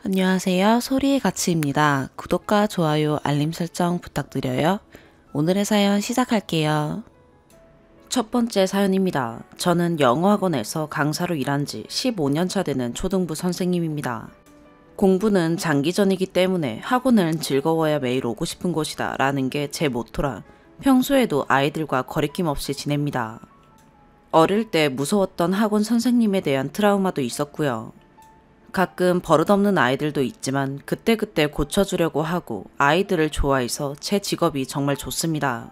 안녕하세요. 소리의 가치입니다. 구독과 좋아요, 알림 설정 부탁드려요. 오늘의 사연 시작할게요. 첫 번째 사연입니다. 저는 영어학원에서 강사로 일한 지 15년 차 되는 초등부 선생님입니다. 공부는 장기전이기 때문에 학원은 즐거워야 매일 오고 싶은 곳이다 라는 게 제 모토라 평소에도 아이들과 거리낌 없이 지냅니다. 어릴 때 무서웠던 학원 선생님에 대한 트라우마도 있었고요. 가끔 버릇없는 아이들도 있지만 그때그때 고쳐주려고 하고 아이들을 좋아해서 제 직업이 정말 좋습니다.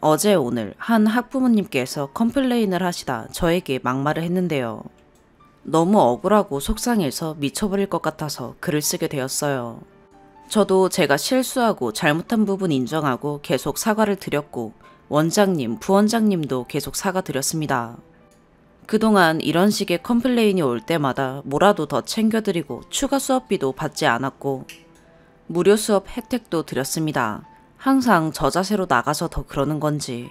어제 오늘 한 학부모님께서 컴플레인을 하시다 저에게 막말을 했는데요. 너무 억울하고 속상해서 미쳐버릴 것 같아서 글을 쓰게 되었어요. 저도 제가 실수하고 잘못한 부분 인정하고 계속 사과를 드렸고 원장님, 부원장님도 계속 사과드렸습니다. 그동안 이런 식의 컴플레인이 올 때마다 뭐라도 더 챙겨드리고 추가 수업비도 받지 않았고 무료 수업 혜택도 드렸습니다. 항상 저 자세로 나가서 더 그러는 건지.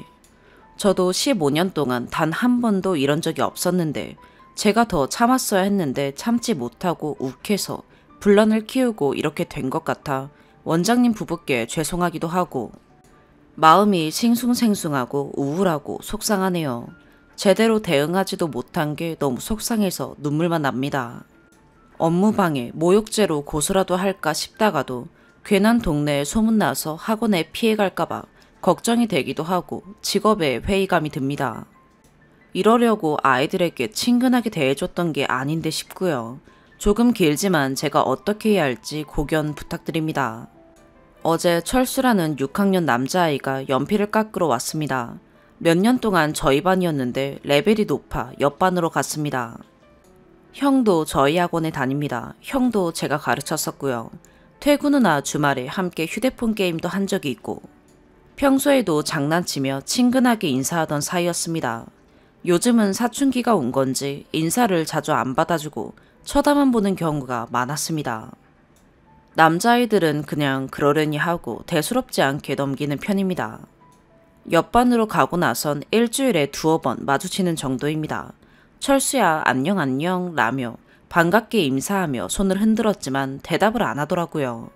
저도 15년 동안 단 한 번도 이런 적이 없었는데 제가 더 참았어야 했는데 참지 못하고 욱해서 분란을 키우고 이렇게 된 것 같아 원장님 부부께 죄송하기도 하고 마음이 싱숭생숭하고 우울하고 속상하네요. 제대로 대응하지도 못한 게 너무 속상해서 눈물만 납니다. 업무방해, 모욕죄로 고소라도 할까 싶다가도 괜한 동네에 소문나서 학원에 피해갈까봐 걱정이 되기도 하고 직업에 회의감이 듭니다. 이러려고 아이들에게 친근하게 대해줬던 게 아닌데 싶고요. 조금 길지만 제가 어떻게 해야 할지 고견 부탁드립니다. 어제 철수라는 6학년 남자아이가 연필을 깎으러 왔습니다. 몇 년 동안 저희 반이었는데 레벨이 높아 옆반으로 갔습니다. 형도 저희 학원에 다닙니다. 형도 제가 가르쳤었고요. 퇴근 후나 주말에 함께 휴대폰 게임도 한 적이 있고 평소에도 장난치며 친근하게 인사하던 사이였습니다. 요즘은 사춘기가 온 건지 인사를 자주 안 받아주고 쳐다만 보는 경우가 많았습니다. 남자아이들은 그냥 그러려니 하고 대수롭지 않게 넘기는 편입니다. 옆반으로 가고 나선 일주일에 두어 번 마주치는 정도입니다. 철수야 안녕 안녕 라며 반갑게 인사하며 손을 흔들었지만 대답을 안 하더라고요.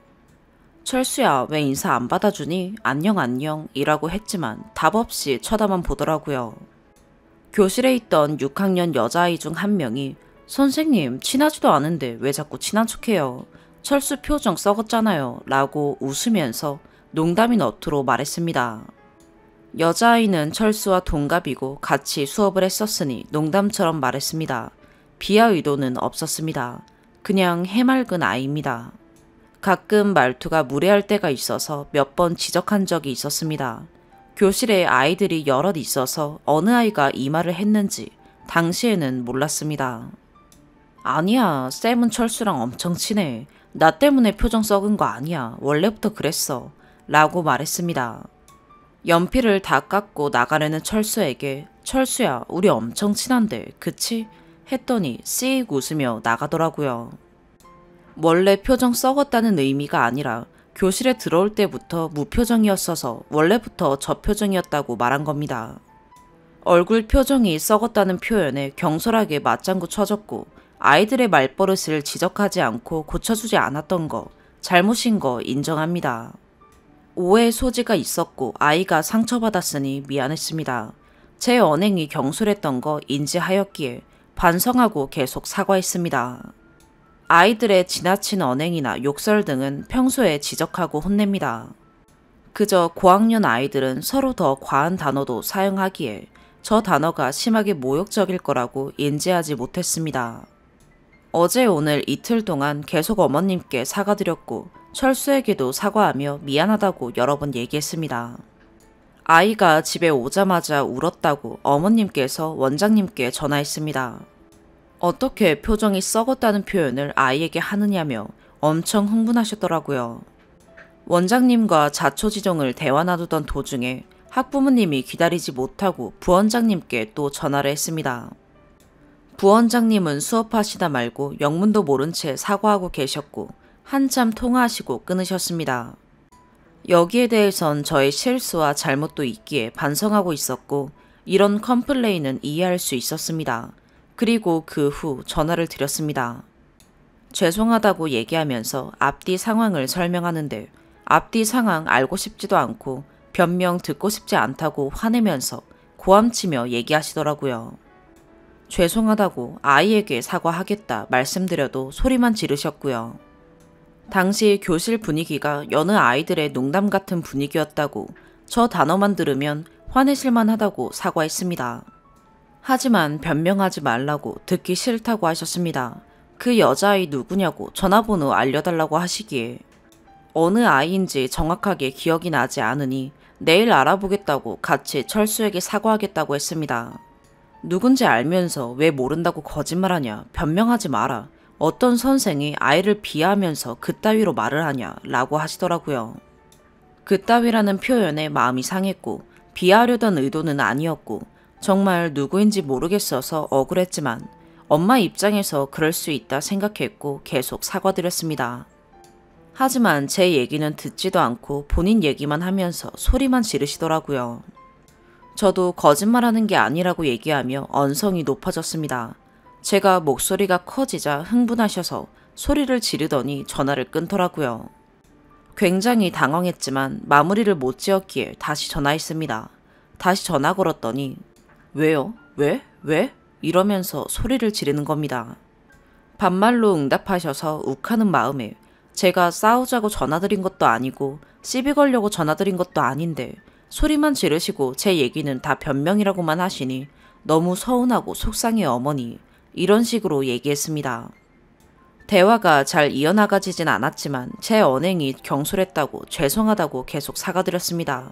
철수야 왜 인사 안 받아주니? 안녕 안녕 이라고 했지만 답 없이 쳐다만 보더라고요. 교실에 있던 6학년 여자아이 중 한 명이 선생님 친하지도 않은데 왜 자꾸 친한 척해요? 철수 표정 썩었잖아요 라고 웃으면서 농담인 어투로 말했습니다. 여자아이는 철수와 동갑이고 같이 수업을 했었으니 농담처럼 말했습니다. 비하 의도는 없었습니다. 그냥 해맑은 아이입니다. 가끔 말투가 무례할 때가 있어서 몇 번 지적한 적이 있었습니다. 교실에 아이들이 여럿 있어서 어느 아이가 이 말을 했는지 당시에는 몰랐습니다. 아니야, 쌤은 철수랑 엄청 친해. 나 때문에 표정 썩은 거 아니야. 원래부터 그랬어. 라고 말했습니다. 연필을 다 깎고 나가려는 철수에게 철수야 우리 엄청 친한데 그치? 했더니 씩 웃으며 나가더라고요. 원래 표정 썩었다는 의미가 아니라 교실에 들어올 때부터 무표정이었어서 원래부터 저 표정이었다고 말한 겁니다. 얼굴 표정이 썩었다는 표현에 경솔하게 맞장구 쳐줬고 아이들의 말버릇을 지적하지 않고 고쳐주지 않았던 거 잘못인 거 인정합니다. 오해의 소지가 있었고 아이가 상처받았으니 미안했습니다. 제 언행이 경솔했던 거 인지하였기에 반성하고 계속 사과했습니다. 아이들의 지나친 언행이나 욕설 등은 평소에 지적하고 혼냅니다. 그저 고학년 아이들은 서로 더 과한 단어도 사용하기에 저 단어가 심하게 모욕적일 거라고 인지하지 못했습니다. 어제 오늘 이틀 동안 계속 어머님께 사과드렸고 철수에게도 사과하며 미안하다고 여러 번 얘기했습니다. 아이가 집에 오자마자 울었다고 어머님께서 원장님께 전화했습니다. 어떻게 표정이 썩었다는 표현을 아이에게 하느냐며 엄청 흥분하셨더라고요. 원장님과 자초지종을 대화 나누던 도중에 학부모님이 기다리지 못하고 부원장님께 또 전화를 했습니다. 부원장님은 수업하시다 말고 영문도 모른 채 사과하고 계셨고 한참 통화하시고 끊으셨습니다. 여기에 대해선 저의 실수와 잘못도 있기에 반성하고 있었고 이런 컴플레인은 이해할 수 있었습니다. 그리고 그 후 전화를 드렸습니다. 죄송하다고 얘기하면서 앞뒤 상황을 설명하는데 앞뒤 상황 알고 싶지도 않고 변명 듣고 싶지 않다고 화내면서 고함치며 얘기하시더라고요. 죄송하다고 아이에게 사과하겠다 말씀드려도 소리만 지르셨고요. 당시 교실 분위기가 여느 아이들의 농담 같은 분위기였다고 저 단어만 들으면 화내실만 하다고 사과했습니다. 하지만 변명하지 말라고 듣기 싫다고 하셨습니다. 그 여자아이 누구냐고 전화번호 알려달라고 하시기에 어느 아이인지 정확하게 기억이 나지 않으니 내일 알아보겠다고 같이 철수에게 사과하겠다고 했습니다. 누군지 알면서 왜 모른다고 거짓말하냐, 변명하지 마라. 어떤 선생이 아이를 비하하면서 그따위로 말을 하냐 라고 하시더라고요. 그따위라는 표현에 마음이 상했고 비하하려던 의도는 아니었고 정말 누구인지 모르겠어서 억울했지만 엄마 입장에서 그럴 수 있다 생각했고 계속 사과드렸습니다. 하지만 제 얘기는 듣지도 않고 본인 얘기만 하면서 소리만 지르시더라고요. 저도 거짓말하는 게 아니라고 얘기하며 언성이 높아졌습니다. 제가 목소리가 커지자 흥분하셔서 소리를 지르더니 전화를 끊더라고요. 굉장히 당황했지만 마무리를 못 지었기에 다시 전화했습니다. 다시 전화 걸었더니 왜요? 왜? 이러면서 소리를 지르는 겁니다. 반말로 응답하셔서 욱하는 마음에 제가 싸우자고 전화드린 것도 아니고 시비 걸려고 전화드린 것도 아닌데 소리만 지르시고 제 얘기는 다 변명이라고만 하시니 너무 서운하고 속상해 어머니 이런 식으로 얘기했습니다. 대화가 잘 이어나가지진 않았지만 제 언행이 경솔했다고 죄송하다고 계속 사과드렸습니다.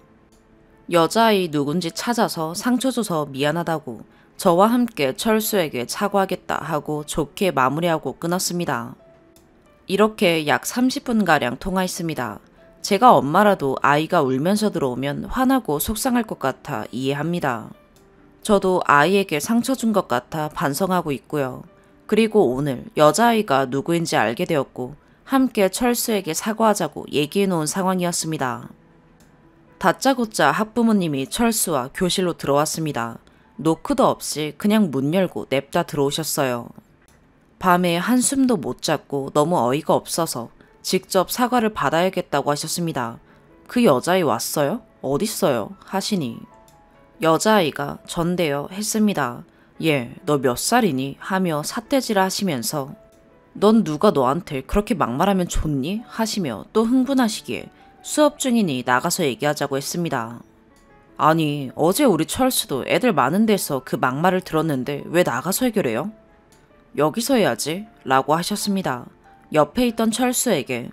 여자아이 누군지 찾아서 상처 줘서 미안하다고 저와 함께 철수에게 사과하겠다 하고 좋게 마무리하고 끊었습니다. 이렇게 약 30분가량 통화했습니다. 제가 엄마라도 아이가 울면서 들어오면 화나고 속상할 것 같아 이해합니다. 저도 아이에게 상처 준 것 같아 반성하고 있고요. 그리고 오늘 여자아이가 누구인지 알게 되었고 함께 철수에게 사과하자고 얘기해 놓은 상황이었습니다. 다짜고짜 학부모님이 철수와 교실로 들어왔습니다. 노크도 없이 그냥 문 열고 냅다 들어오셨어요. 밤에 한숨도 못 잤고 너무 어이가 없어서 직접 사과를 받아야겠다고 하셨습니다. 그 여자아이 왔어요? 어딨어요? 하시니 여자아이가 전데요 했습니다. 예, 너 몇 살이니? 하며 삿대질을 하시면서 넌 누가 너한테 그렇게 막말하면 좋니? 하시며 또 흥분하시기에 수업 중이니 나가서 얘기하자고 했습니다. 아니, 어제 우리 철수도 애들 많은 데서 그 막말을 들었는데 왜 나가서 해결해요? 여기서 해야지 라고 하셨습니다. 옆에 있던 철수에게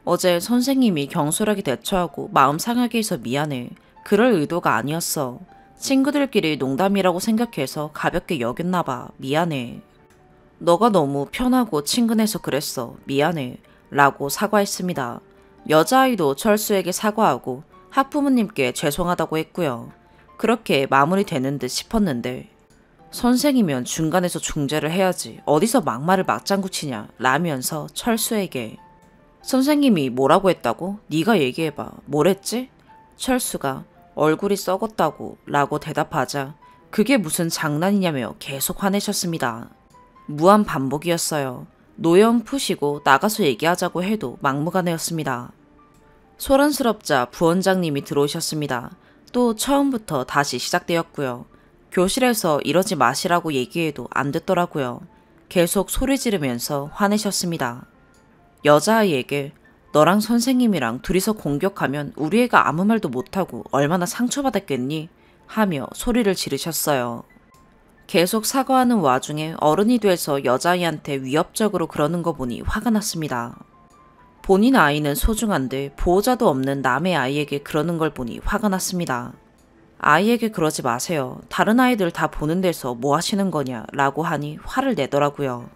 어제 선생님이 경솔하게 대처하고 마음 상하게 해서 미안해. 그럴 의도가 아니었어. 친구들끼리 농담이라고 생각해서 가볍게 여겼나봐. 미안해. 너가 너무 편하고 친근해서 그랬어. 미안해. 라고 사과했습니다. 여자아이도 철수에게 사과하고 학부모님께 죄송하다고 했고요. 그렇게 마무리되는 듯 싶었는데 선생이면 중간에서 중재를 해야지 어디서 막말을 맞장구 치냐 라면서 철수에게 선생님이 뭐라고 했다고? 네가 얘기해봐. 뭐랬지? 철수가 얼굴이 썩었다고 라고 대답하자 그게 무슨 장난이냐며 계속 화내셨습니다. 무한 반복이었어요. 노염 푸시고 나가서 얘기하자고 해도 막무가내였습니다. 소란스럽자 부원장님이 들어오셨습니다. 또 처음부터 다시 시작되었고요. 교실에서 이러지 마시라고 얘기해도 안 듣더라고요. 계속 소리 지르면서 화내셨습니다. 여자아이에게 너랑 선생님이랑 둘이서 공격하면 우리 애가 아무 말도 못하고 얼마나 상처받았겠니? 하며 소리를 지르셨어요. 계속 사과하는 와중에 어른이 돼서 여자아이한테 위협적으로 그러는 거 보니 화가 났습니다. 본인 아이는 소중한데 보호자도 없는 남의 아이에게 그러는 걸 보니 화가 났습니다. 아이에게 그러지 마세요. 다른 아이들 다 보는 데서 뭐 하시는 거냐 라고 하니 화를 내더라고요.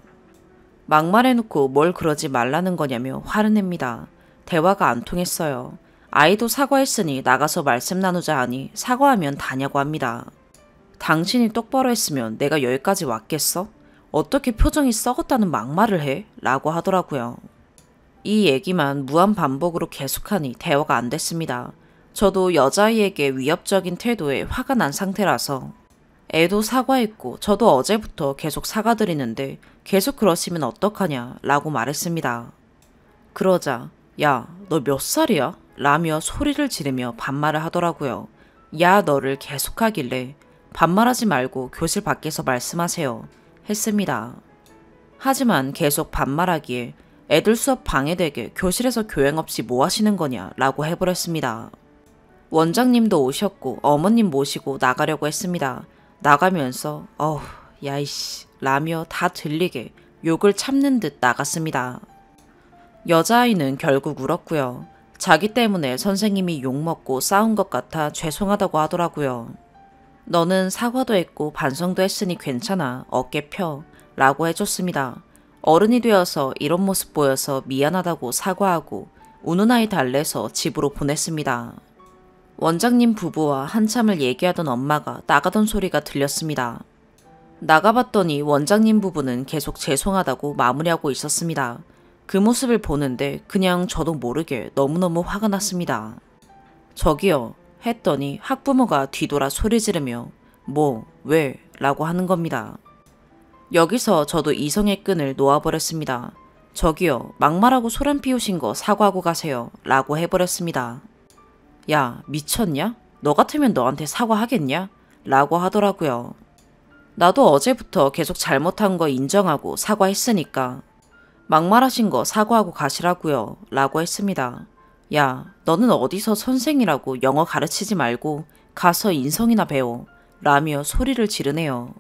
막말해놓고 뭘 그러지 말라는 거냐며 화를 냅니다. 대화가 안 통했어요. 아이도 사과했으니 나가서 말씀 나누자 하니 사과하면 다냐고 합니다. 당신이 똑바로 했으면 내가 여기까지 왔겠어? 어떻게 표정이 썩었다는 막말을 해? 라고 하더라고요. 이 얘기만 무한 반복으로 계속하니 대화가 안 됐습니다. 저도 여자아이에게 위협적인 태도에 화가 난 상태라서 애도 사과했고 저도 어제부터 계속 사과드리는데 계속 그러시면 어떡하냐 라고 말했습니다. 그러자 야, 너 몇 살이야? 라며 소리를 지르며 반말을 하더라고요. 야, 너를 계속하길래 반말하지 말고 교실 밖에서 말씀하세요 했습니다. 하지만 계속 반말하기에 애들 수업 방해되게 교실에서 교양 없이 뭐 하시는 거냐 라고 해버렸습니다. 원장님도 오셨고 어머님 모시고 나가려고 했습니다. 나가면서 야이씨 라며 다 들리게 욕을 참는 듯 나갔습니다. 여자아이는 결국 울었고요. 자기 때문에 선생님이 욕먹고 싸운 것 같아 죄송하다고 하더라고요. 너는 사과도 했고 반성도 했으니 괜찮아. 어깨 펴. 라고 해줬습니다. 어른이 되어서 이런 모습 보여서 미안하다고 사과하고 우는 아이 달래서 집으로 보냈습니다. 원장님 부부와 한참을 얘기하던 엄마가 나가던 소리가 들렸습니다. 나가봤더니 원장님 부부는 계속 죄송하다고 마무리하고 있었습니다. 그 모습을 보는데 그냥 저도 모르게 너무너무 화가 났습니다. 저기요 했더니 학부모가 뒤돌아 소리 지르며 뭐, 왜? 라고 하는 겁니다. 여기서 저도 이성의 끈을 놓아버렸습니다. 저기요 막말하고 소란 피우신 거 사과하고 가세요 라고 해버렸습니다. 야 미쳤냐? 너 같으면 너한테 사과하겠냐? 라고 하더라고요. 나도 어제부터 계속 잘못한 거 인정하고 사과했으니까 막말하신 거 사과하고 가시라고요 라고 했습니다. 야 너는 어디서 선생이라고 영어 가르치지 말고 가서 인성이나 배워 라며 소리를 지르네요.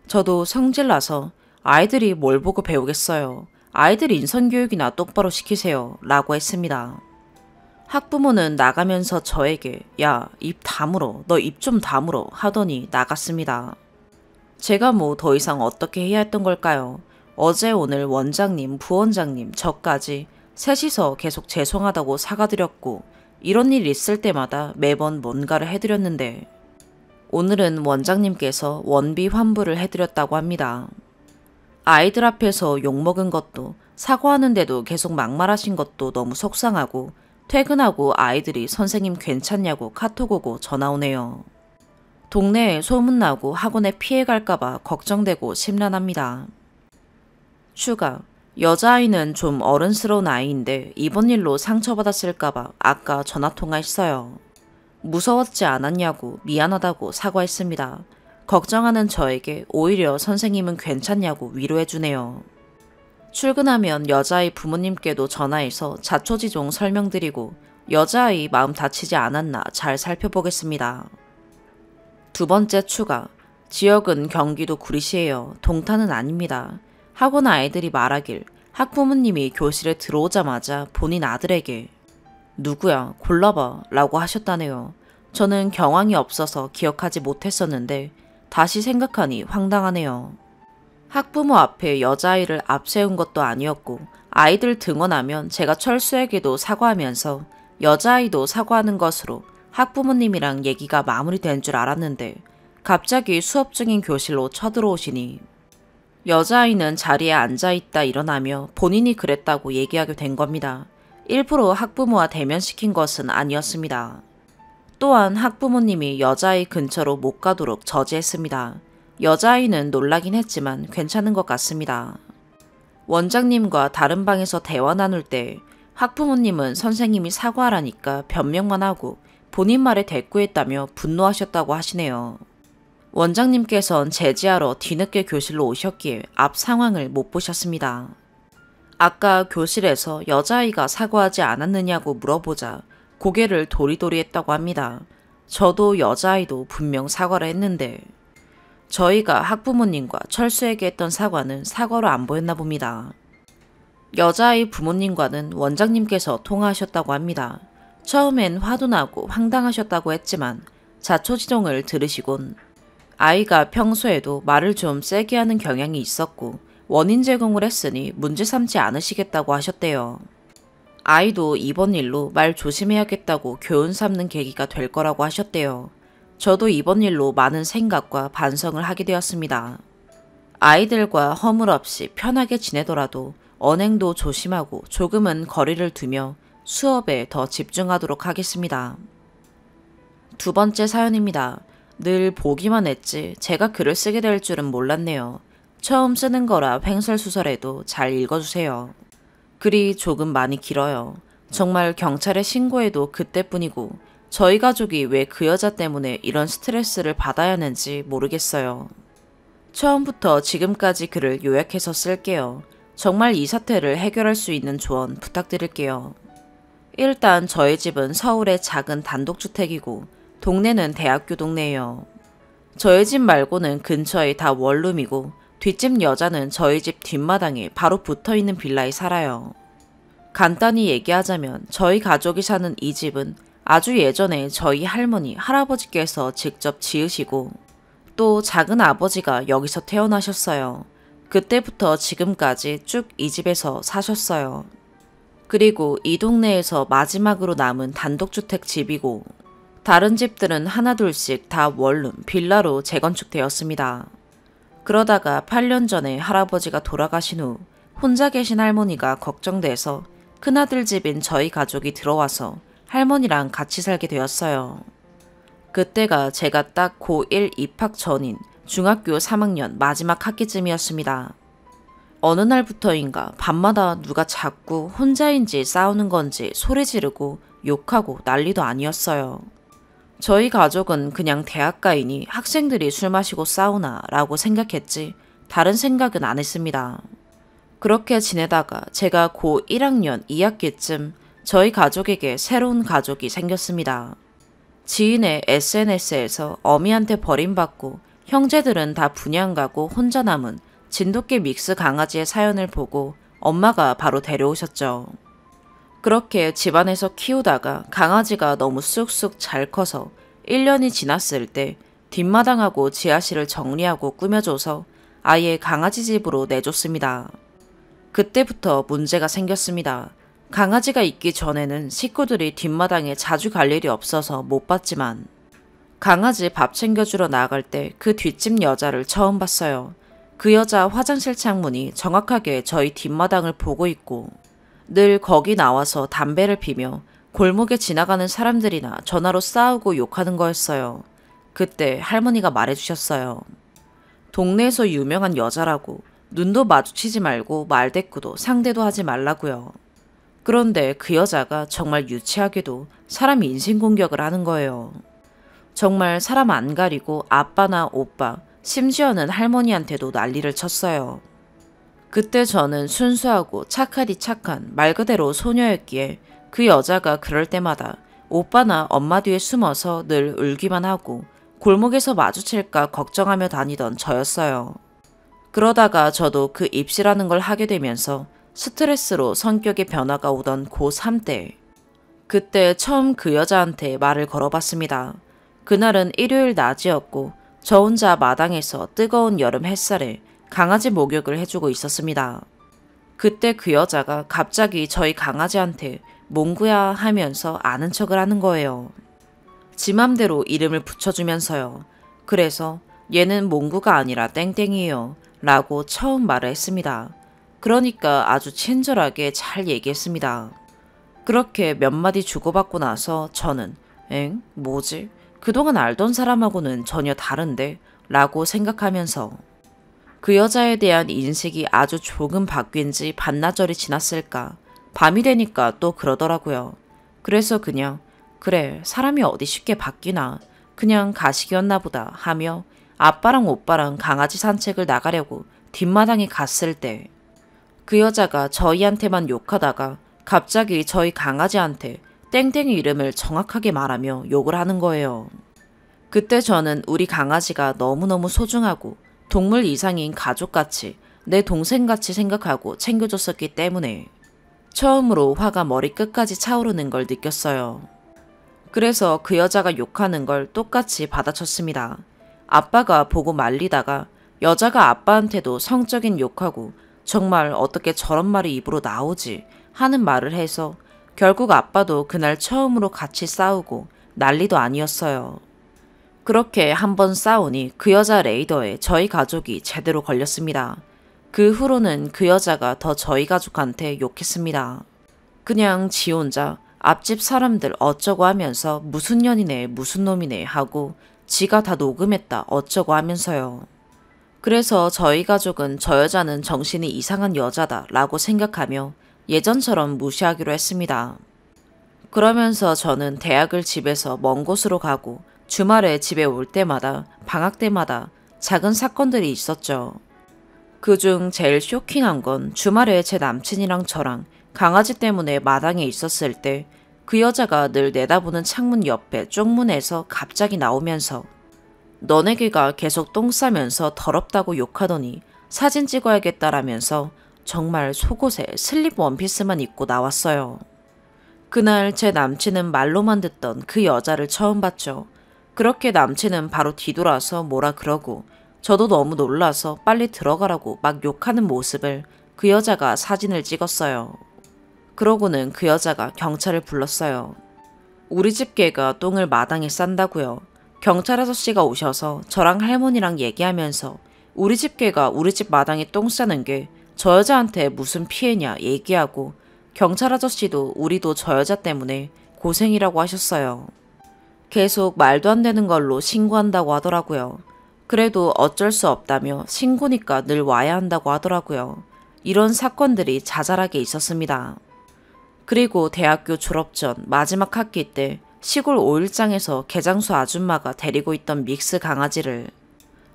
저도 성질나서 아이들이 뭘 보고 배우겠어요. 아이들 인성교육이나 똑바로 시키세요 라고 했습니다. 학부모는 나가면서 저에게 야, 입 다물어. 너 입 좀 다물어 하더니 나갔습니다. 제가 뭐 더 이상 어떻게 해야 했던 걸까요? 어제 오늘 원장님, 부원장님, 저까지 셋이서 계속 죄송하다고 사과드렸고 이런 일 있을 때마다 매번 뭔가를 해드렸는데 오늘은 원장님께서 원비 환불을 해드렸다고 합니다. 아이들 앞에서 욕먹은 것도 사과하는데도 계속 막말하신 것도 너무 속상하고 퇴근하고 아이들이 선생님 괜찮냐고 카톡 오고 전화 오네요. 동네에 소문나고 학원에 피해갈까봐 걱정되고 심란합니다. 추가, 여자아이는 좀 어른스러운 아이인데 이번 일로 상처받았을까봐 아까 전화통화했어요. 무서웠지 않았냐고 미안하다고 사과했습니다. 걱정하는 저에게 오히려 선생님은 괜찮냐고 위로해주네요. 출근하면 여자아이 부모님께도 전화해서 자초지종 설명드리고 여자아이 마음 다치지 않았나 잘 살펴보겠습니다. 두 번째 추가, 지역은 경기도 구리시예요. 동탄은 아닙니다. 학원 아이들이 말하길 학부모님이 교실에 들어오자마자 본인 아들에게 누구야 골라봐 라고 하셨다네요. 저는 경황이 없어서 기억하지 못했었는데 다시 생각하니 황당하네요. 학부모 앞에 여자아이를 앞세운 것도 아니었고 아이들 등원하면 제가 철수에게도 사과하면서 여자아이도 사과하는 것으로 학부모님이랑 얘기가 마무리된 줄 알았는데 갑자기 수업 중인 교실로 쳐들어오시니 여자아이는 자리에 앉아있다 일어나며 본인이 그랬다고 얘기하게 된 겁니다. 일부러 학부모와 대면시킨 것은 아니었습니다. 또한 학부모님이 여자아이 근처로 못 가도록 저지했습니다. 여자아이는 놀라긴 했지만 괜찮은 것 같습니다. 원장님과 다른 방에서 대화 나눌 때 학부모님은 선생님이 사과하라니까 변명만 하고 본인 말에 대꾸했다며 분노하셨다고 하시네요. 원장님께선 제지하러 뒤늦게 교실로 오셨기에 앞 상황을 못 보셨습니다. 아까 교실에서 여자아이가 사과하지 않았느냐고 물어보자 고개를 도리도리 했다고 합니다. 저도 여자아이도 분명 사과를 했는데 저희가 학부모님과 철수에게 했던 사과는 사과로 안 보였나 봅니다. 여자아이 부모님과는 원장님께서 통화하셨다고 합니다. 처음엔 화도 나고 황당하셨다고 했지만 자초지종을 들으시곤 아이가 평소에도 말을 좀 세게 하는 경향이 있었고 원인 제공을 했으니 문제 삼지 않으시겠다고 하셨대요. 아이도 이번 일로 말 조심해야겠다고 교훈 삼는 계기가 될 거라고 하셨대요. 저도 이번 일로 많은 생각과 반성을 하게 되었습니다. 아이들과 허물 없이 편하게 지내더라도 언행도 조심하고 조금은 거리를 두며 수업에 더 집중하도록 하겠습니다. 두 번째 사연입니다. 늘 보기만 했지 제가 글을 쓰게 될 줄은 몰랐네요. 처음 쓰는 거라 횡설수설해도 잘 읽어주세요. 글이 조금 많이 길어요. 정말 경찰에 신고해도 그때뿐이고 저희 가족이 왜 그 여자 때문에 이런 스트레스를 받아야 하는지 모르겠어요. 처음부터 지금까지 글을 요약해서 쓸게요. 정말 이 사태를 해결할 수 있는 조언 부탁드릴게요. 일단 저희 집은 서울의 작은 단독주택이고 동네는 대학교 동네예요. 저희 집 말고는 근처에 다 원룸이고 뒷집 여자는 저희 집 뒷마당에 바로 붙어있는 빌라에 살아요. 간단히 얘기하자면 저희 가족이 사는 이 집은 아주 예전에 저희 할머니, 할아버지께서 직접 지으시고 또 작은 아버지가 여기서 태어나셨어요. 그때부터 지금까지 쭉 이 집에서 사셨어요. 그리고 이 동네에서 마지막으로 남은 단독주택 집이고 다른 집들은 하나둘씩 다 원룸, 빌라로 재건축되었습니다. 그러다가 8년 전에 할아버지가 돌아가신 후 혼자 계신 할머니가 걱정돼서 큰아들 집인 저희 가족이 들어와서 할머니랑 같이 살게 되었어요. 그때가 제가 딱 고1 입학 전인 중학교 3학년 마지막 학기쯤이었습니다. 어느 날부터인가 밤마다 누가 자꾸 혼자인지 싸우는 건지 소리 지르고 욕하고 난리도 아니었어요. 저희 가족은 그냥 대학가이니 학생들이 술 마시고 싸우나 라고 생각했지 다른 생각은 안 했습니다. 그렇게 지내다가 제가 고 1학년 2학기쯤 저희 가족에게 새로운 가족이 생겼습니다. 지인의 SNS에서 어미한테 버림받고 형제들은 다 분양가고 혼자 남은 진돗개 믹스 강아지의 사연을 보고 엄마가 바로 데려오셨죠. 그렇게 집안에서 키우다가 강아지가 너무 쑥쑥 잘 커서 1년이 지났을 때 뒷마당하고 지하실을 정리하고 꾸며줘서 아예 강아지 집으로 내줬습니다. 그때부터 문제가 생겼습니다. 강아지가 있기 전에는 식구들이 뒷마당에 자주 갈 일이 없어서 못 봤지만 강아지 밥 챙겨주러 나갈 때 그 뒷집 여자를 처음 봤어요. 그 여자 화장실 창문이 정확하게 저희 뒷마당을 보고 있고 늘 거기 나와서 담배를 피며 골목에 지나가는 사람들이나 전화로 싸우고 욕하는 거였어요. 그때 할머니가 말해주셨어요. 동네에서 유명한 여자라고 눈도 마주치지 말고 말대꾸도 상대도 하지 말라고요. 그런데 그 여자가 정말 유치하게도 사람 인신공격을 하는 거예요. 정말 사람 안 가리고 아빠나 오빠, 심지어는 할머니한테도 난리를 쳤어요. 그때 저는 순수하고 착하디 착한 말 그대로 소녀였기에 그 여자가 그럴 때마다 오빠나 엄마 뒤에 숨어서 늘 울기만 하고 골목에서 마주칠까 걱정하며 다니던 저였어요. 그러다가 저도 그 입시라는 걸 하게 되면서 스트레스로 성격의 변화가 오던 고3 때 그때 처음 그 여자한테 말을 걸어봤습니다. 그날은 일요일 낮이었고 저 혼자 마당에서 뜨거운 여름 햇살에 강아지 목욕을 해주고 있었습니다. 그때 그 여자가 갑자기 저희 강아지한테 몽구야 하면서 아는 척을 하는 거예요. 지 맘대로 이름을 붙여주면서요. 그래서 얘는 몽구가 아니라 땡땡이에요 라고 처음 말을 했습니다. 그러니까 아주 친절하게 잘 얘기했습니다. 그렇게 몇 마디 주고받고 나서 저는 엥? 뭐지? 그동안 알던 사람하고는 전혀 다른데? 라고 생각하면서 그 여자에 대한 인식이 아주 조금 바뀐 지 반나절이 지났을까. 밤이 되니까 또 그러더라고요. 그래서 그냥 그래 사람이 어디 쉽게 바뀌나 그냥 가식이었나 보다 하며 아빠랑 오빠랑 강아지 산책을 나가려고 뒷마당에 갔을 때 그 여자가 저희한테만 욕하다가 갑자기 저희 강아지한테 땡땡이 이름을 정확하게 말하며 욕을 하는 거예요. 그때 저는 우리 강아지가 너무너무 소중하고 동물 이상인 가족같이 내 동생같이 생각하고 챙겨줬었기 때문에 처음으로 화가 머리끝까지 차오르는 걸 느꼈어요. 그래서 그 여자가 욕하는 걸 똑같이 받아쳤습니다. 아빠가 보고 말리다가 여자가 아빠한테도 성적인 욕하고 정말 어떻게 저런 말이 입으로 나오지 하는 말을 해서 결국 아빠도 그날 처음으로 같이 싸우고 난리도 아니었어요. 그렇게 한번 싸우니 그 여자 레이더에 저희 가족이 제대로 걸렸습니다. 그 후로는 그 여자가 더 저희 가족한테 욕했습니다. 그냥 지 혼자 앞집 사람들 어쩌고 하면서 무슨 년이네 무슨 놈이네 하고 지가 다 녹음했다 어쩌고 하면서요. 그래서 저희 가족은 저 여자는 정신이 이상한 여자다 라고 생각하며 예전처럼 무시하기로 했습니다. 그러면서 저는 대학을 집에서 먼 곳으로 가고 주말에 집에 올 때마다 방학 때마다 작은 사건들이 있었죠. 그중 제일 쇼킹한 건 주말에 제 남친이랑 저랑 강아지 때문에 마당에 있었을 때 그 여자가 늘 내다보는 창문 옆에 쪽문에서 갑자기 나오면서 너네 개가 계속 똥 싸면서 더럽다고 욕하더니 사진 찍어야겠다라면서 정말 속옷에 슬립 원피스만 입고 나왔어요. 그날 제 남친은 말로만 듣던 그 여자를 처음 봤죠. 그렇게 남친은 바로 뒤돌아서 뭐라 그러고 저도 너무 놀라서 빨리 들어가라고 막 욕하는 모습을 그 여자가 사진을 찍었어요. 그러고는 그 여자가 경찰을 불렀어요. 우리 집 개가 똥을 마당에 싼다고요. 경찰 아저씨가 오셔서 저랑 할머니랑 얘기하면서 우리 집 개가 우리 집 마당에 똥 싸는 게 저 여자한테 무슨 피해냐 얘기하고 경찰 아저씨도 우리도 저 여자 때문에 고생이라고 하셨어요. 계속 말도 안 되는 걸로 신고한다고 하더라고요. 그래도 어쩔 수 없다며 신고니까 늘 와야 한다고 하더라고요. 이런 사건들이 자잘하게 있었습니다. 그리고 대학교 졸업 전 마지막 학기 때 시골 5일장에서 개장수 아줌마가 데리고 있던 믹스 강아지를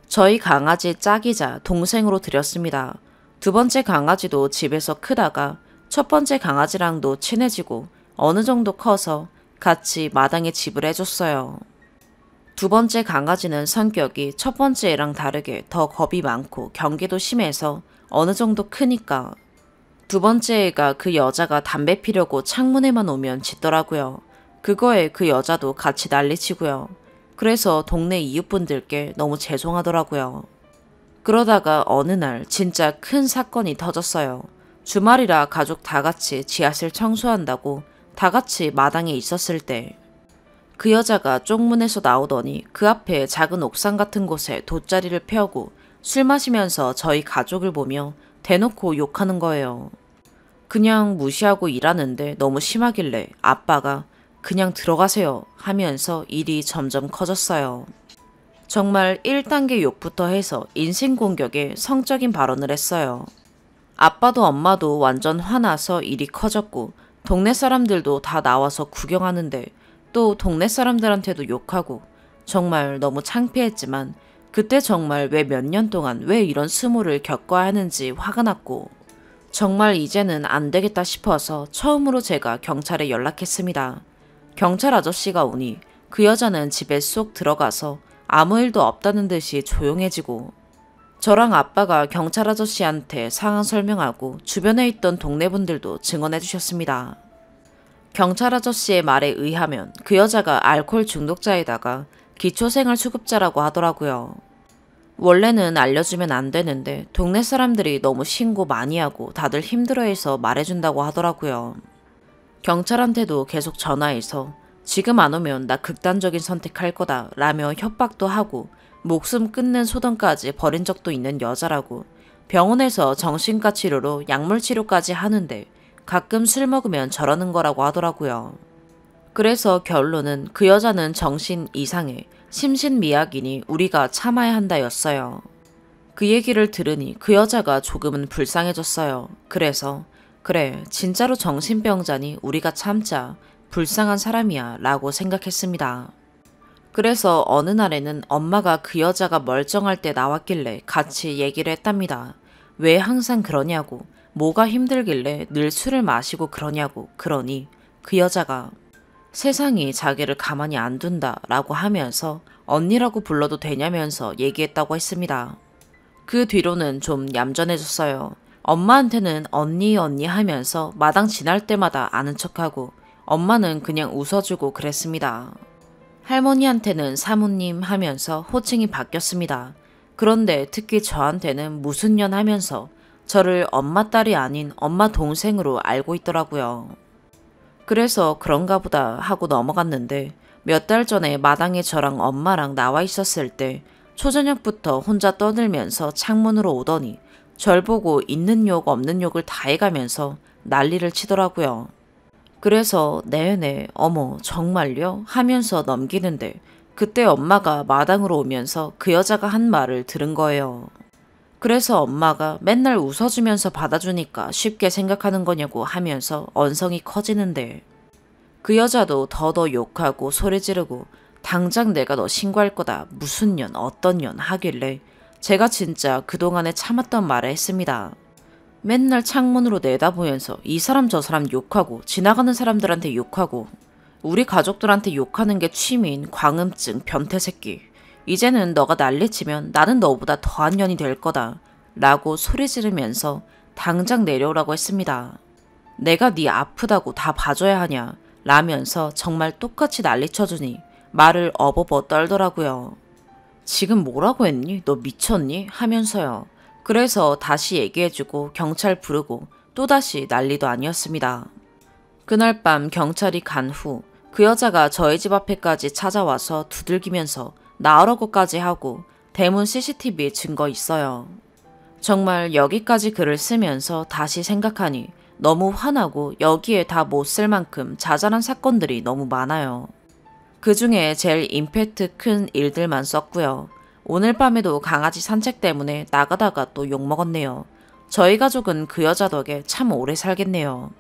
저희 강아지 짝이자 동생으로 들였습니다. 두 번째 강아지도 집에서 크다가 첫 번째 강아지랑도 친해지고 어느 정도 커서 같이 마당에 집을 해줬어요. 두 번째 강아지는 성격이 첫 번째 애랑 다르게 더 겁이 많고 경계도 심해서 어느 정도 크니까 두 번째 애가 그 여자가 담배 피려고 창문에만 오면 짖더라고요. 그거에 그 여자도 같이 난리치고요. 그래서 동네 이웃분들께 너무 죄송하더라고요. 그러다가 어느 날 진짜 큰 사건이 터졌어요. 주말이라 가족 다 같이 지하실 청소한다고 다 같이 마당에 있었을 때 그 여자가 쪽문에서 나오더니 그 앞에 작은 옥상 같은 곳에 돗자리를 펴고 술 마시면서 저희 가족을 보며 대놓고 욕하는 거예요. 그냥 무시하고 일하는데 너무 심하길래 아빠가 그냥 들어가세요 하면서 일이 점점 커졌어요. 정말 1단계 욕부터 해서 인신공격에 성적인 발언을 했어요. 아빠도 엄마도 완전 화나서 일이 커졌고 동네 사람들도 다 나와서 구경하는데 또 동네 사람들한테도 욕하고 정말 너무 창피했지만 그때 정말 왜 몇 년 동안 왜 이런 수모를 겪어야 하는지 화가 났고 정말 이제는 안 되겠다 싶어서 처음으로 제가 경찰에 연락했습니다. 경찰 아저씨가 오니 그 여자는 집에 쏙 들어가서 아무 일도 없다는 듯이 조용해지고 저랑 아빠가 경찰 아저씨한테 상황 설명하고 주변에 있던 동네 분들도 증언해 주셨습니다. 경찰 아저씨의 말에 의하면 그 여자가 알코올 중독자에다가 기초생활수급자라고 하더라고요. 원래는 알려주면 안 되는데 동네 사람들이 너무 신고 많이 하고 다들 힘들어해서 말해준다고 하더라고요. 경찰한테도 계속 전화해서 지금 안 오면 나 극단적인 선택할 거다 라며 협박도 하고 목숨 끊는 소동까지 벌인 적도 있는 여자라고 병원에서 정신과 치료로 약물 치료까지 하는데 가끔 술 먹으면 저러는 거라고 하더라고요. 그래서 결론은 그 여자는 정신 이상해 심신미약이니 우리가 참아야 한다였어요. 그 얘기를 들으니 그 여자가 조금은 불쌍해졌어요. 그래서 그래 진짜로 정신병자니 우리가 참자 불쌍한 사람이야 라고 생각했습니다. 그래서 어느 날에는 엄마가 그 여자가 멀쩡할 때 나왔길래 같이 얘기를 했답니다. 왜 항상 그러냐고 뭐가 힘들길래 늘 술을 마시고 그러냐고 그러니 그 여자가 세상이 자기를 가만히 안 둔다 라고 하면서 언니라고 불러도 되냐면서 얘기했다고 했습니다. 그 뒤로는 좀 얌전해졌어요. 엄마한테는 언니 언니 하면서 마당 지날 때마다 아는 척하고 엄마는 그냥 웃어주고 그랬습니다. 할머니한테는 사모님 하면서 호칭이 바뀌었습니다. 그런데 특히 저한테는 무슨 년 하면서 저를 엄마 딸이 아닌 엄마 동생으로 알고 있더라고요. 그래서 그런가 보다 하고 넘어갔는데 몇 달 전에 마당에 저랑 엄마랑 나와 있었을 때 초저녁부터 혼자 떠들면서 창문으로 오더니 절 보고 있는 욕 없는 욕을 다 해가면서 난리를 치더라고요. 그래서 네네 어머 정말요? 하면서 넘기는데 그때 엄마가 마당으로 오면서 그 여자가 한 말을 들은 거예요. 그래서 엄마가 맨날 웃어주면서 받아주니까 쉽게 생각하는 거냐고 하면서 언성이 커지는데 그 여자도 더더 욕하고 소리 지르고 당장 내가 너 신고할 거다 무슨 년 어떤 년 하길래 제가 진짜 그동안에 참았던 말을 했습니다. 맨날 창문으로 내다보면서 이 사람 저 사람 욕하고 지나가는 사람들한테 욕하고 우리 가족들한테 욕하는 게 취미인 광음증 변태 새끼. 이제는 너가 난리치면 나는 너보다 더한 년이 될 거다 라고 소리 지르면서 당장 내려오라고 했습니다. 내가 네 아프다고 다 봐줘야 하냐 라면서 정말 똑같이 난리쳐주니 말을 어버버 떨더라고요. 지금 뭐라고 했니? 너 미쳤니? 하면서요. 그래서 다시 얘기해주고 경찰 부르고 또다시 난리도 아니었습니다. 그날 밤 경찰이 간 후 그 여자가 저희 집 앞에까지 찾아와서 두들기면서 나으라고까지 하고 대문 CCTV에 증거 있어요. 정말 여기까지 글을 쓰면서 다시 생각하니 너무 화나고 여기에 다 못 쓸 만큼 자잘한 사건들이 너무 많아요. 그 중에 제일 임팩트 큰 일들만 썼고요. 오늘 밤에도 강아지 산책 때문에 나가다가 또 욕먹었네요. 저희 가족은 그 여자 덕에 참 오래 살겠네요.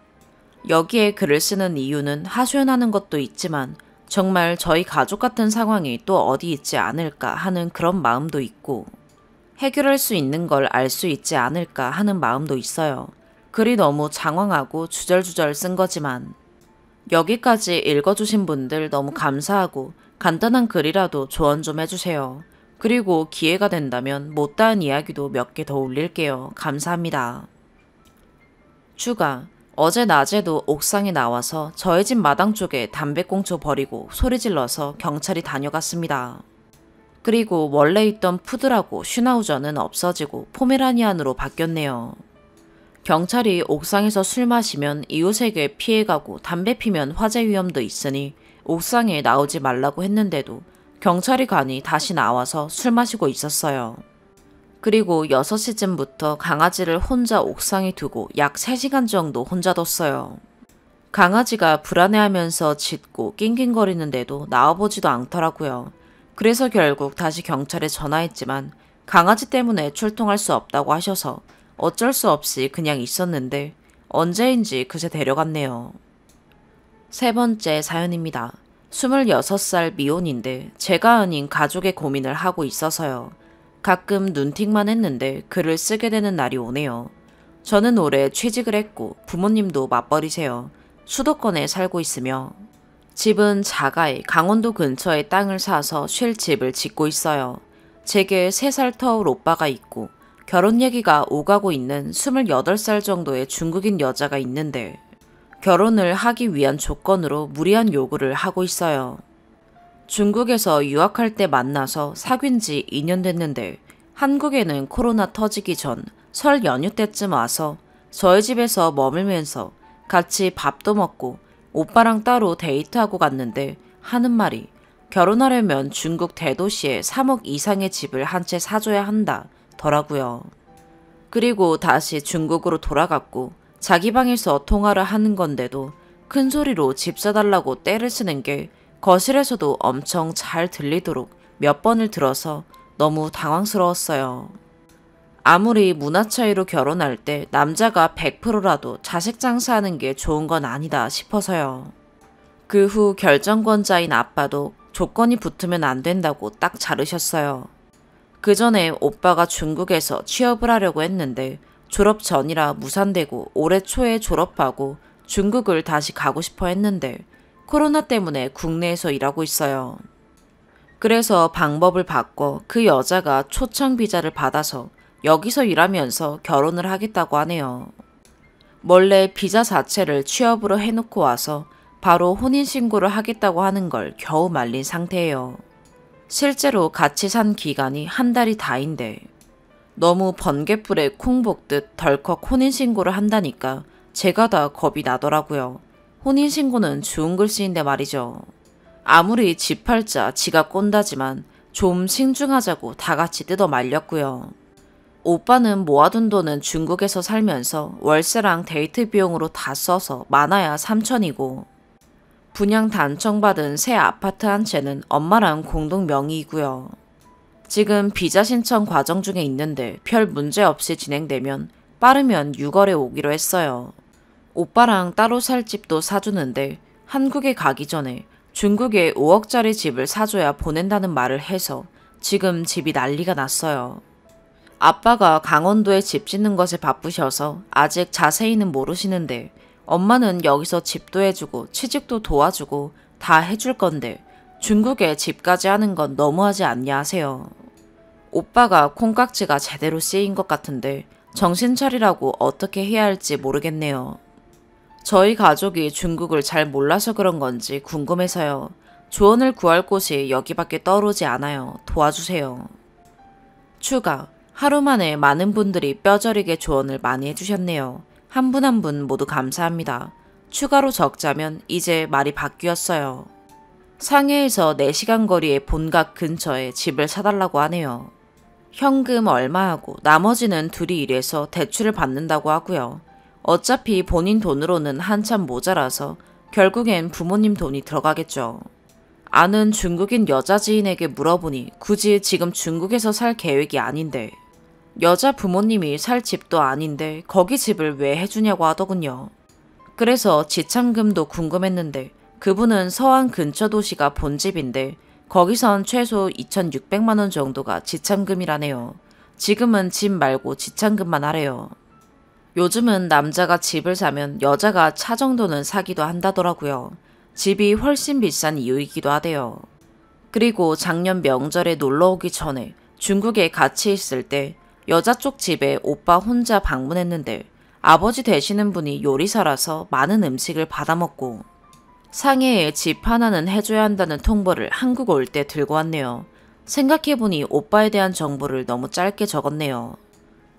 여기에 글을 쓰는 이유는 하소연하는 것도 있지만 정말 저희 가족 같은 상황이 또 어디 있지 않을까 하는 그런 마음도 있고 해결할 수 있는 걸 알 수 있지 않을까 하는 마음도 있어요. 글이 너무 장황하고 주절주절 쓴 거지만 여기까지 읽어주신 분들 너무 감사하고 간단한 글이라도 조언 좀 해주세요. 그리고 기회가 된다면 못다한 이야기도 몇 개 더 올릴게요. 감사합니다. 추가. 어제 낮에도 옥상에 나와서 저희 집 마당 쪽에 담배꽁초 버리고 소리 질러서 경찰이 다녀갔습니다. 그리고 원래 있던 푸드라고 슈나우저는 없어지고 포메라니안으로 바뀌었네요. 경찰이 옥상에서 술 마시면 이웃에게 피해가고 담배 피면 화재 위험도 있으니 옥상에 나오지 말라고 했는데도 경찰이 가니 다시 나와서 술 마시고 있었어요. 그리고 6시쯤부터 강아지를 혼자 옥상에 두고 약 3시간 정도 혼자 뒀어요. 강아지가 불안해하면서 짖고 낑낑거리는데도 나와보지도 않더라고요. 그래서 결국 다시 경찰에 전화했지만 강아지 때문에 출동할 수 없다고 하셔서 어쩔 수 없이 그냥 있었는데 언제인지 그새 데려갔네요. 세 번째 사연입니다. 26살 미혼인데 제가 아닌 가족의 고민을 하고 있어서요. 가끔 눈팅만 했는데 글을 쓰게 되는 날이 오네요. 저는 올해 취직을 했고 부모님도 맞벌이세요. 수도권에 살고 있으며 집은 자가에 강원도 근처에 땅을 사서 쉴 집을 짓고 있어요. 제게 3살 터울 오빠가 있고 결혼 얘기가 오가고 있는 28살 정도의 중국인 여자가 있는데 결혼을 하기 위한 조건으로 무리한 요구를 하고 있어요. 중국에서 유학할 때 만나서 사귄 지 2년 됐는데 한국에는 코로나 터지기 전 설 연휴 때쯤 와서 저희 집에서 머물면서 같이 밥도 먹고 오빠랑 따로 데이트하고 갔는데 하는 말이 결혼하려면 중국 대도시에 3억 이상의 집을 한 채 사줘야 한다 더라고요. 그리고 다시 중국으로 돌아갔고 자기 방에서 통화를 하는 건데도 큰 소리로 집 사달라고 떼를 쓰는 게 거실에서도 엄청 잘 들리도록 몇 번을 들어서 너무 당황스러웠어요. 아무리 문화 차이로 결혼할 때 남자가 100%라도 자식 장사하는 게 좋은 건 아니다 싶어서요. 그 후 결정권자인 아빠도 조건이 붙으면 안 된다고 딱 자르셨어요. 그 전에 오빠가 중국에서 취업을 하려고 했는데 졸업 전이라 무산되고 올해 초에 졸업하고 중국을 다시 가고 싶어 했는데 코로나 때문에 국내에서 일하고 있어요. 그래서 방법을 바꿔 그 여자가 초청 비자를 받아서 여기서 일하면서 결혼을 하겠다고 하네요. 원래 비자 자체를 취업으로 해놓고 와서 바로 혼인신고를 하겠다고 하는 걸 겨우 말린 상태예요. 실제로 같이 산 기간이 한 달이 다인데 너무 번갯불에 콩 볶듯 덜컥 혼인신고를 한다니까 제가 다 겁이 나더라고요. 혼인신고는 좋은 글씨인데 말이죠. 아무리 집 팔자 지가 꼰다지만 좀 신중하자고 다 같이 뜯어 말렸고요. 오빠는 모아둔 돈은 중국에서 살면서 월세랑 데이트 비용으로 다 써서 많아야 3천이고 분양 단청받은 새 아파트 한 채는 엄마랑 공동 명의이고요. 지금 비자 신청 과정 중에 있는데 별 문제 없이 진행되면 빠르면 6월에 오기로 했어요. 오빠랑 따로 살 집도 사주는데 한국에 가기 전에 중국에 5억짜리 집을 사줘야 보낸다는 말을 해서 지금 집이 난리가 났어요. 아빠가 강원도에 집 짓는 것에 바쁘셔서 아직 자세히는 모르시는데 엄마는 여기서 집도 해주고 취직도 도와주고 다 해줄 건데 중국에 집까지 하는 건 너무하지 않냐 하세요. 오빠가 콩깍지가 제대로 쓰인 것 같은데 정신 차리라고 어떻게 해야 할지 모르겠네요. 저희 가족이 중국을 잘 몰라서 그런 건지 궁금해서요. 조언을 구할 곳이 여기밖에 떠오르지 않아요. 도와주세요. 추가. 하루 만에 많은 분들이 뼈저리게 조언을 많이 해주셨네요. 한 분 한 분 모두 감사합니다. 추가로 적자면 이제 말이 바뀌었어요. 상해에서 4시간 거리의 본각 근처에 집을 사달라고 하네요. 현금 얼마 하고 나머지는 둘이 일해서 대출을 받는다고 하고요. 어차피 본인 돈으로는 한참 모자라서 결국엔 부모님 돈이 들어가겠죠. 아는 중국인 여자 지인에게 물어보니 굳이 지금 중국에서 살 계획이 아닌데 여자 부모님이 살 집도 아닌데 거기 집을 왜 해주냐고 하더군요. 그래서 지참금도 궁금했는데 그분은 서안 근처 도시가 본집인데 거기선 최소 2,600만 원 정도가 지참금이라네요. 지금은 집 말고 지참금만 하래요. 요즘은 남자가 집을 사면 여자가 차 정도는 사기도 한다더라고요. 집이 훨씬 비싼 이유이기도 하대요. 그리고 작년 명절에 놀러 오기 전에 중국에 같이 있을 때 여자 쪽 집에 오빠 혼자 방문했는데 아버지 되시는 분이 요리사라서 많은 음식을 받아먹고 상해에 집 하나는 해줘야 한다는 통보를 한국 올 때 들고 왔네요. 생각해보니 오빠에 대한 정보를 너무 짧게 적었네요.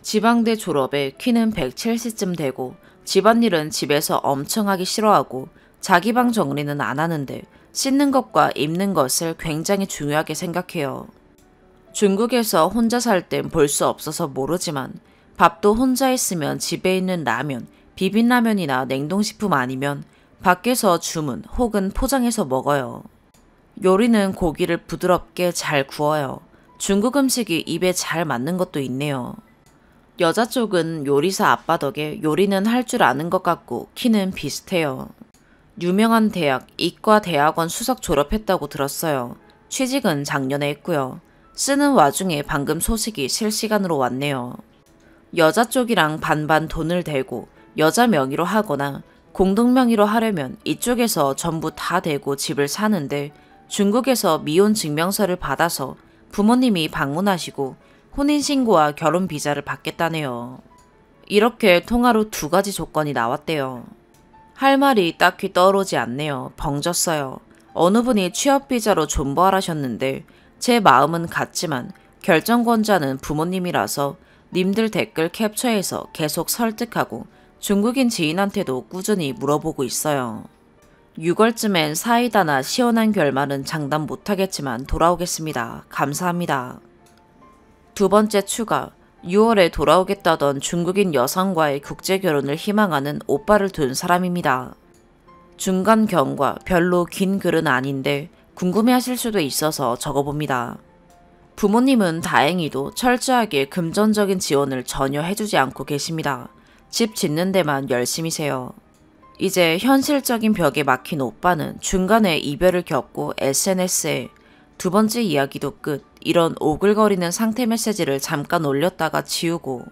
지방대 졸업에 키는 170쯤 되고 집안일은 집에서 엄청 하기 싫어하고 자기 방 정리는 안 하는데 씻는 것과 입는 것을 굉장히 중요하게 생각해요. 중국에서 혼자 살 땐 볼 수 없어서 모르지만 밥도 혼자 있으면 집에 있는 라면, 비빔라면이나 냉동식품 아니면 밖에서 주문 혹은 포장해서 먹어요. 요리는 고기를 부드럽게 잘 구워요. 중국 음식이 입에 잘 맞는 것도 있네요. 여자 쪽은 요리사 아빠 덕에 요리는 할 줄 아는 것 같고 키는 비슷해요. 유명한 대학, 이과대학원 수석 졸업했다고 들었어요. 취직은 작년에 했고요. 쓰는 와중에 방금 소식이 실시간으로 왔네요. 여자 쪽이랑 반반 돈을 대고 여자 명의로 하거나 공동 명의로 하려면 이쪽에서 전부 다 대고 집을 사는데 중국에서 미혼 증명서를 받아서 부모님이 방문하시고 혼인신고와 결혼비자를 받겠다네요. 이렇게 통화로 2가지 조건이 나왔대요. 할 말이 딱히 떠오르지 않네요. 벙졌어요. 어느 분이 취업비자로 존버하라셨는데 제 마음은 같지만 결정권자는 부모님이라서 님들 댓글 캡처해서 계속 설득하고 중국인 지인한테도 꾸준히 물어보고 있어요. 6월쯤엔 사이다나 시원한 결말은 장담 못하겠지만 돌아오겠습니다. 감사합니다. 2번째 추가. 6월에 돌아오겠다던 중국인 여성과의 국제결혼을 희망하는 오빠를 둔 사람입니다. 중간 경과 별로 긴 글은 아닌데 궁금해하실 수도 있어서 적어봅니다. 부모님은 다행히도 철저하게 금전적인 지원을 전혀 해주지 않고 계십니다. 집 짓는 데만 열심히세요. 이제 현실적인 벽에 막힌 오빠는 중간에 이별을 겪고 SNS에 2번째 이야기도 끝 이런 오글거리는 상태 메시지를 잠깐 올렸다가 지우고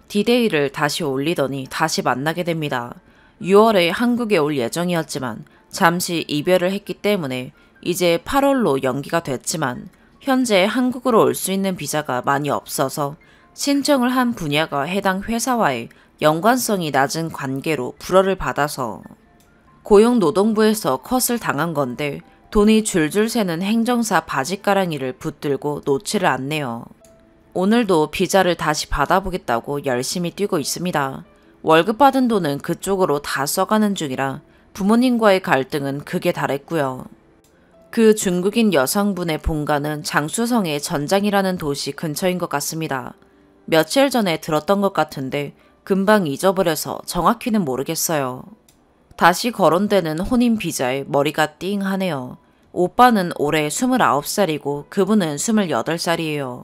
디데이를 다시 올리더니 다시 만나게 됩니다. 6월에 한국에 올 예정이었지만 잠시 이별을 했기 때문에 이제 8월로 연기가 됐지만 현재 한국으로 올 수 있는 비자가 많이 없어서 신청을 한 분야가 해당 회사와의 연관성이 낮은 관계로 불허를 받아서 고용노동부에서 컷을 당한 건데 돈이 줄줄 새는 행정사 바짓가랑이를 붙들고 놓지를 않네요. 오늘도 비자를 다시 받아보겠다고 열심히 뛰고 있습니다. 월급 받은 돈은 그쪽으로 다 써가는 중이라 부모님과의 갈등은 극에 달했고요. 그 중국인 여성분의 본가는 장수성의 전장이라는 도시 근처인 것 같습니다. 며칠 전에 들었던 것 같은데 금방 잊어버려서 정확히는 모르겠어요. 다시 거론되는 혼인 비자에 머리가 띵하네요. 오빠는 올해 29살이고 그분은 28살이에요.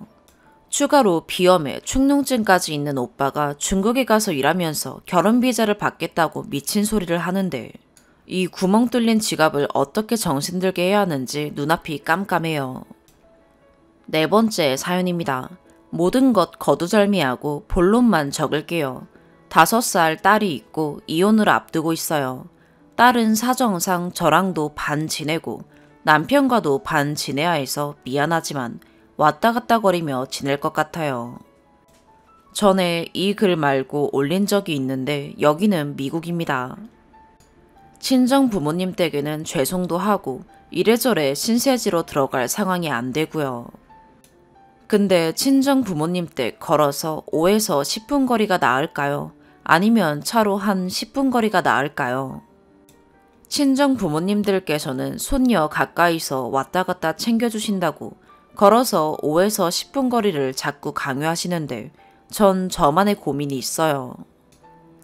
추가로 비염에 축농증까지 있는 오빠가 중국에 가서 일하면서 결혼 비자를 받겠다고 미친 소리를 하는데 이 구멍 뚫린 지갑을 어떻게 정신들게 해야 하는지 눈앞이 깜깜해요. 네 번째 사연입니다. 모든 것 거두절미하고 본론만 적을게요. 5살 딸이 있고 이혼을 앞두고 있어요. 딸은 사정상 저랑도 반 지내고 남편과도 반 지내야 해서 미안하지만 왔다 갔다 거리며 지낼 것 같아요. 전에 이 글 말고 올린 적이 있는데 여기는 미국입니다. 친정 부모님 댁에는 죄송도 하고 이래저래 신세지로 들어갈 상황이 안 되고요. 근데 친정 부모님 댁 걸어서 5에서 10분 거리가 나을까요? 아니면 차로 한 10분 거리가 나을까요? 친정 부모님들께서는 손녀 가까이서 왔다 갔다 챙겨주신다고 걸어서 5에서 10분 거리를 자꾸 강요하시는데 전 저만의 고민이 있어요.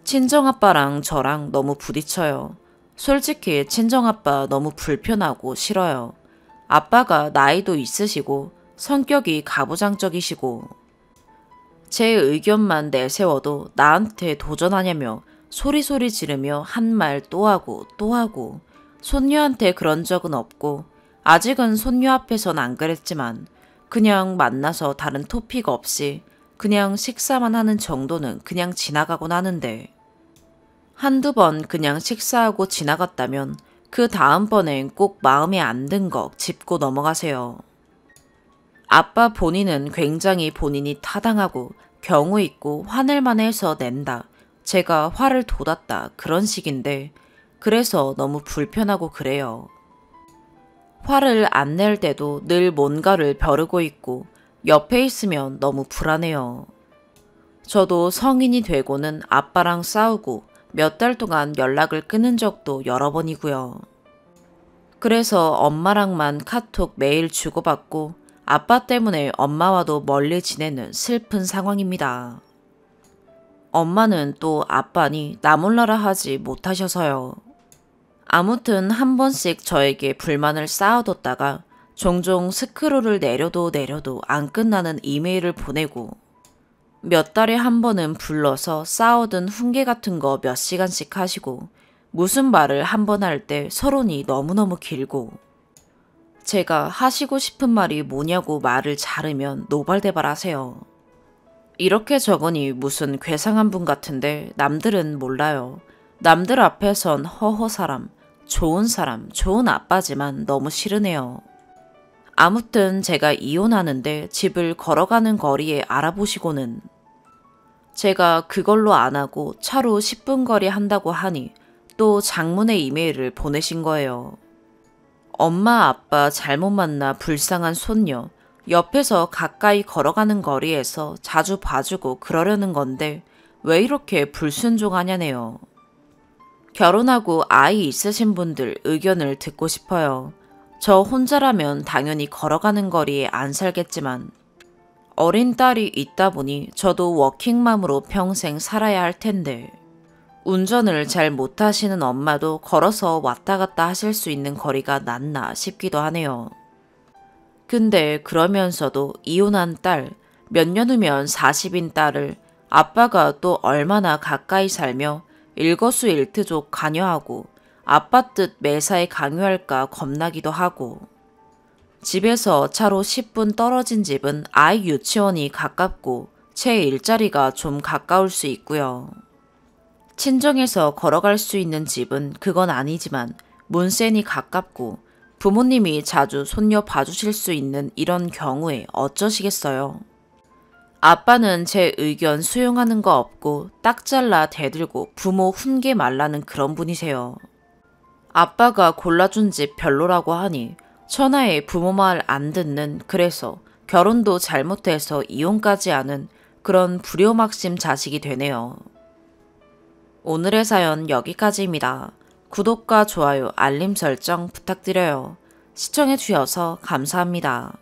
친정아빠랑 저랑 너무 부딪혀요. 솔직히 친정아빠 너무 불편하고 싫어요. 아빠가 나이도 있으시고 성격이 가부장적이시고 제 의견만 내세워도 나한테 도전하냐며 소리소리 지르며 한 말 또 하고 또 하고 손녀한테 그런 적은 없고 아직은 손녀 앞에선 안 그랬지만 그냥 만나서 다른 토픽 없이 그냥 식사만 하는 정도는 그냥 지나가곤 하는데 한두 번 그냥 식사하고 지나갔다면 그 다음번엔 꼭 마음에 안 든 거 짚고 넘어가세요. 아빠 본인은 굉장히 본인이 타당하고 경우 있고 화낼만 해서 낸다. 제가 화를 돋았다. 그런 식인데 그래서 너무 불편하고 그래요. 화를 안 낼 때도 늘 뭔가를 벼르고 있고 옆에 있으면 너무 불안해요. 저도 성인이 되고는 아빠랑 싸우고 몇 달 동안 연락을 끊은 적도 여러 번이고요. 그래서 엄마랑만 카톡 매일 주고받고 아빠 때문에 엄마와도 멀리 지내는 슬픈 상황입니다. 엄마는 또 아빠니 나 몰라라 하지 못하셔서요. 아무튼 한 번씩 저에게 불만을 쌓아뒀다가 종종 스크롤을 내려도 안 끝나는 이메일을 보내고 몇 달에 한 번은 불러서 쌓아둔 훈계 같은 거 몇 시간씩 하시고 무슨 말을 한 번 할 때 서론이 너무너무 길고 제가 하시고 싶은 말이 뭐냐고 말을 자르면 노발대발 하세요. 이렇게 적으니 무슨 괴상한 분 같은데 남들은 몰라요. 남들 앞에선 허허 사람, 좋은 아빠지만 너무 싫으네요. 아무튼 제가 이혼하는데 집을 걸어가는 거리에 알아보시고는 제가 그걸로 안 하고 차로 10분 거리 한다고 하니 또 장문의 이메일을 보내신 거예요. 엄마 아빠 잘못 만나 불쌍한 손녀 옆에서 가까이 걸어가는 거리에서 자주 봐주고 그러려는 건데 왜 이렇게 불순종하냐네요. 결혼하고 아이 있으신 분들 의견을 듣고 싶어요. 저 혼자라면 당연히 걸어가는 거리에 안 살겠지만 어린 딸이 있다 보니 저도 워킹맘으로 평생 살아야 할 텐데 운전을 잘 못하시는 엄마도 걸어서 왔다 갔다 하실 수 있는 거리가 낫나 싶기도 하네요. 근데 그러면서도 이혼한 딸, 몇 년 후면 40인 딸을 아빠가 또 얼마나 가까이 살며 일거수일투족 관여하고 아빠 뜻 매사에 강요할까 겁나기도 하고 집에서 차로 10분 떨어진 집은 아이 유치원이 가깝고 제 일자리가 좀 가까울 수 있고요. 친정에서 걸어갈 수 있는 집은 그건 아니지만 문센이 가깝고 부모님이 자주 손녀 봐주실 수 있는 이런 경우에 어쩌시겠어요. 아빠는 제 의견 수용하는 거 없고 딱 잘라 대들고 부모 훈계 말라는 그런 분이세요. 아빠가 골라준 집 별로라고 하니 천하의 부모 말 안 듣는 그래서 결혼도 잘못해서 이혼까지 하는 그런 불효막심 자식이 되네요. 오늘의 사연 여기까지입니다. 구독과 좋아요, 알림 설정 부탁드려요. 시청해주셔서 감사합니다.